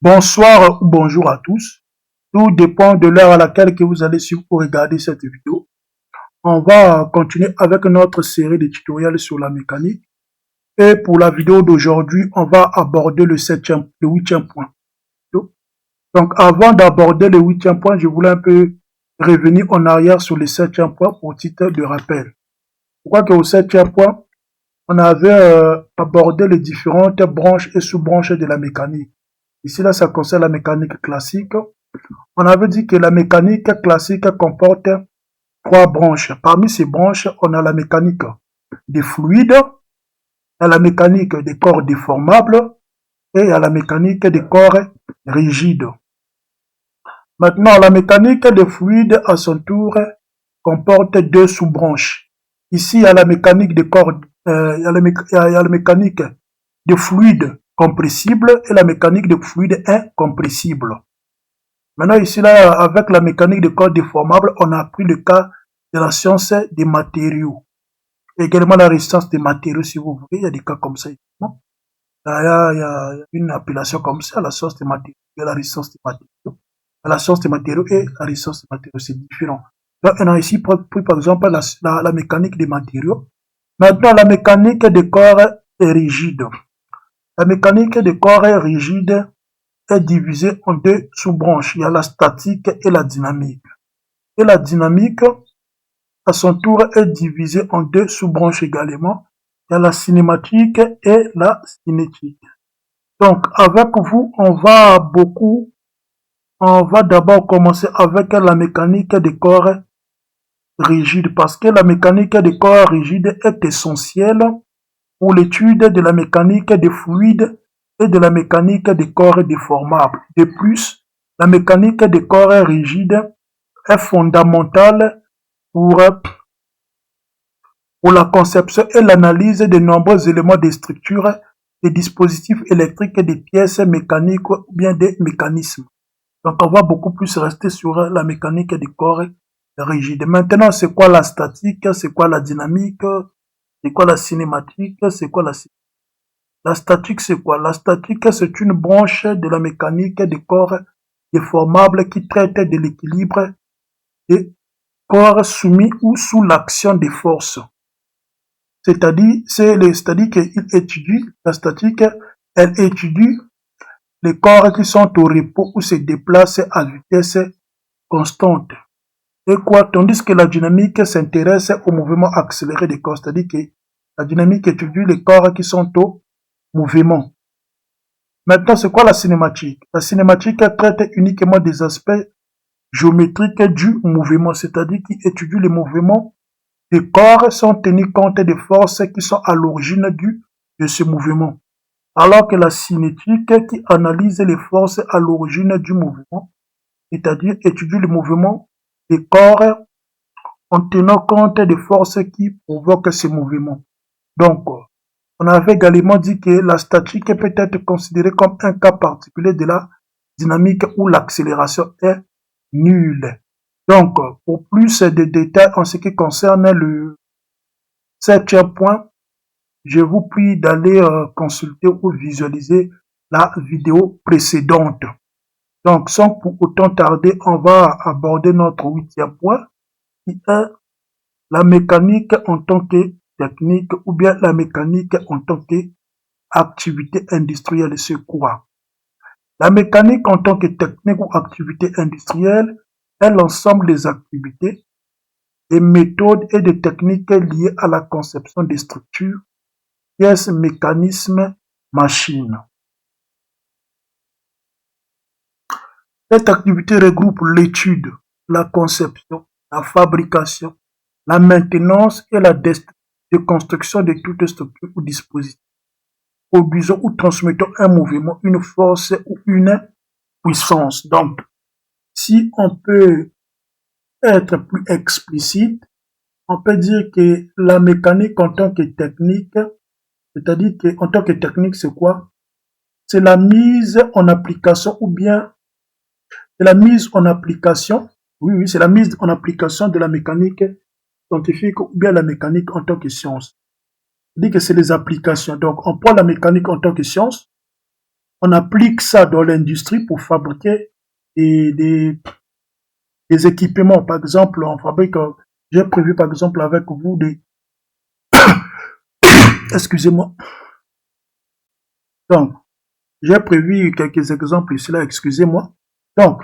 Bonsoir ou bonjour à tous. Tout dépend de l'heure à laquelle que vous allez suivre pour regarder cette vidéo. On va continuer avec notre série de tutoriels sur la mécanique. Et pour la vidéo d'aujourd'hui, on va aborder le huitième point. Donc, avant d'aborder le huitième point, je voulais un peu revenir en arrière sur le septième point pour titre de rappel. Pourquoi que au septième point, on avait abordé les différentes branches et sous-branches de la mécanique. Ici, là, ça concerne la mécanique classique. On avait dit que la mécanique classique comporte trois branches. Parmi ces branches, on a la mécanique des fluides, la mécanique des corps déformables et la mécanique des corps rigides. Maintenant, la mécanique des fluides, à son tour, comporte deux sous-branches. Ici, il y a la mécanique des corps, il y a la mécanique des fluides compressibles et la mécanique des fluides incompressibles. Maintenant, ici, là, avec la mécanique des corps déformables, on a pris le cas de la science des matériaux. Également la résistance des matériaux, si vous voulez, il y a des cas comme ça. Il y a une appellation comme ça, la science des matériaux et la résistance des matériaux. La science des matériaux et la résistance des matériaux, c'est différent. Donc, on a ici pris par exemple la mécanique des matériaux. Maintenant, la mécanique des corps est rigide. La mécanique des corps est rigide est divisée en deux sous-branches. Il y a la statique et la dynamique. Et la dynamique, à son tour, est divisée en deux sous-branches également. Il y a la cinématique et la cinétique. Donc, avec vous, on va d'abord commencer avec la mécanique des corps rigides, parce que la mécanique des corps rigides est essentielle pour l'étude de la mécanique des fluides et de la mécanique des corps déformables. De plus, la mécanique des corps rigides est fondamentale pour la conception et l'analyse de nombreux éléments des structures, des dispositifs électriques, des pièces mécaniques ou bien des mécanismes. Donc on va beaucoup plus rester sur la mécanique des corps rigides. Maintenant, c'est quoi la statique, c'est quoi la dynamique, c'est quoi la cinématique, c'est quoi la statique, c'est quoi? La statique, c'est une branche de la mécanique des corps déformables qui traite de l'équilibre des corps soumis ou sous l'action des forces. C'est-à-dire qu'il étudie, la statique, elle étudie les corps qui sont au repos ou se déplacent à vitesse constante. Et quoi? Tandis que la dynamique s'intéresse au mouvement accéléré des corps, c'est-à-dire que la dynamique étudie les corps qui sont au mouvement. Maintenant, c'est quoi la cinématique? La cinématique traite uniquement des aspects géométriques du mouvement, c'est-à-dire qui étudie les mouvements des corps sans tenir compte des forces qui sont à l'origine de ce mouvement. Alors que la cinétique qui analyse les forces à l'origine du mouvement, c'est-à-dire étudie le mouvement des corps en tenant compte des forces qui provoquent ce mouvement. Donc, on avait également dit que la statique peut être considérée comme un cas particulier de la dynamique où l'accélération est nulle. Donc, pour plus de détails en ce qui concerne le septième point, je vous prie d'aller consulter ou visualiser la vidéo précédente. Donc, sans pour autant tarder, on va aborder notre huitième point, qui est la mécanique en tant que technique ou bien la mécanique en tant qu'activité industrielle. C'est quoi? La mécanique en tant que technique ou activité industrielle est l'ensemble des activités, des méthodes et des techniques liées à la conception des structures, pièces, mécanismes, machines. Cette activité regroupe l'étude, la conception, la fabrication, la maintenance et la déconstruction de toute structure ou dispositif, produisant ou transmettant un mouvement, une force ou une puissance. Donc, si on peut être plus explicite, on peut dire que la mécanique en tant que technique, c'est-à-dire qu'en tant que technique, c'est quoi? C'est la mise en application ou bien c'est la mise en application, oui, c'est la mise en application de la mécanique scientifique ou bien la mécanique en tant que science. C'est-à-dire que c'est les applications. Donc, on prend la mécanique en tant que science on applique ça dans l'industrie pour fabriquer des équipements. Par exemple, on fabrique, j'ai prévu par exemple avec vous des, excusez-moi. Donc, j'ai prévu quelques exemples ici là, excusez-moi. Donc,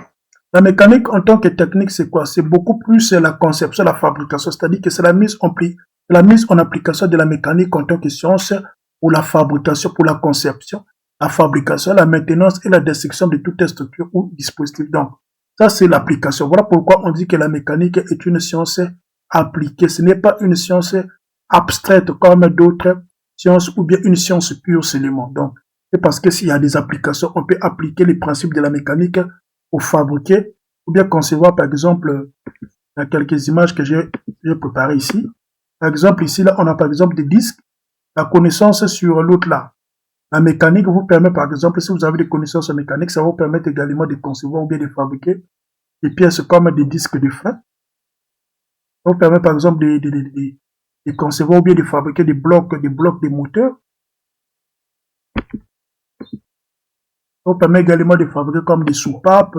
la mécanique en tant que technique, c'est quoi? C'est beaucoup plus la conception, la fabrication, c'est-à-dire que c'est la mise en application de la mécanique en tant que science pour la fabrication, pour la conception, la fabrication, la maintenance et la destruction de toute structure ou dispositif. Donc, ça c'est l'application. Voilà pourquoi on dit que la mécanique est une science appliquée. Ce n'est pas une science abstraite comme d'autres sciences ou bien une science pure seulement. Donc, c'est parce que s'il y a des applications, on peut appliquer les principes de la mécanique pour fabriquer ou bien concevoir, par exemple, il y a quelques images que j'ai préparées ici. Par exemple, ici, là, on a par exemple des disques. La connaissance sur l'autre là. La mécanique vous permet, par exemple, si vous avez des connaissances en mécanique, ça vous permet également de concevoir ou bien de fabriquer des pièces comme des disques de frein. Ça vous permet, par exemple, de concevoir ou bien de fabriquer des blocs de moteurs. Ça vous permet également de fabriquer comme des soupapes,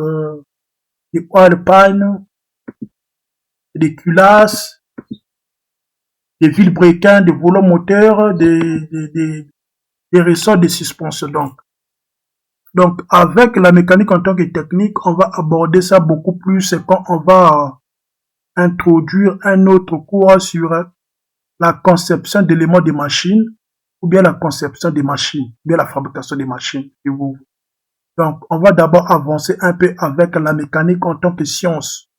des oil pines, des culasses, des vilebrequins, des volants moteurs, des ressorts de suspension. Donc, avec la mécanique en tant que technique, on va aborder ça beaucoup plus quand on va introduire un autre cours sur la conception d'éléments de machines ou bien la conception des machines, ou bien la fabrication des machines. Donc, on va d'abord avancer un peu avec la mécanique en tant que science.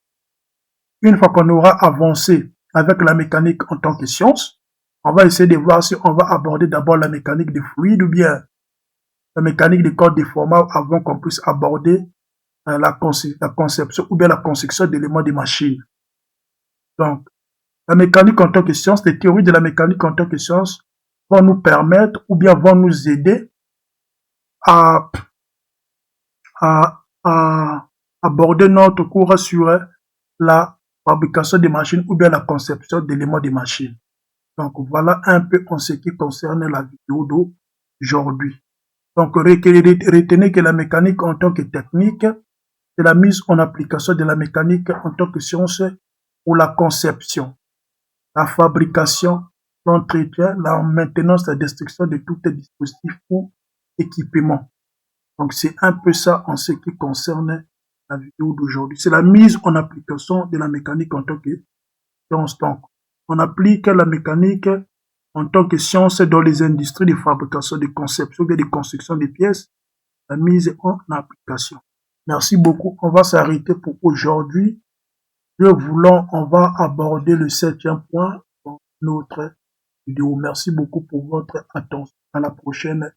Une fois qu'on aura avancé avec la mécanique en tant que science, on va essayer de voir si on va aborder d'abord la mécanique des fluides ou bien la mécanique des corps déformables avant qu'on puisse aborder la conception ou bien la construction d'éléments de machines. Donc, la mécanique en tant que science, les théories de la mécanique en tant que science vont nous permettre ou bien vont nous aider à, à aborder notre cours sur la fabrication des machines ou bien la conception d'éléments de machines. Donc, voilà un peu en ce qui concerne la vidéo d'aujourd'hui. Donc, retenez que la mécanique en tant que technique, c'est la mise en application de la mécanique en tant que science pour la conception, la fabrication, l'entretien, la maintenance, la destruction de tout dispositif ou équipement. Donc, c'est un peu ça en ce qui concerne la vidéo d'aujourd'hui. C'est la mise en application de la mécanique en tant que science. Donc, on applique la mécanique en tant que science dans les industries de fabrication, de conception et de construction des pièces, la mise en application. Merci beaucoup. On va s'arrêter pour aujourd'hui. On va aborder le 7e point dans notre vidéo. Merci beaucoup pour votre attention. À la prochaine.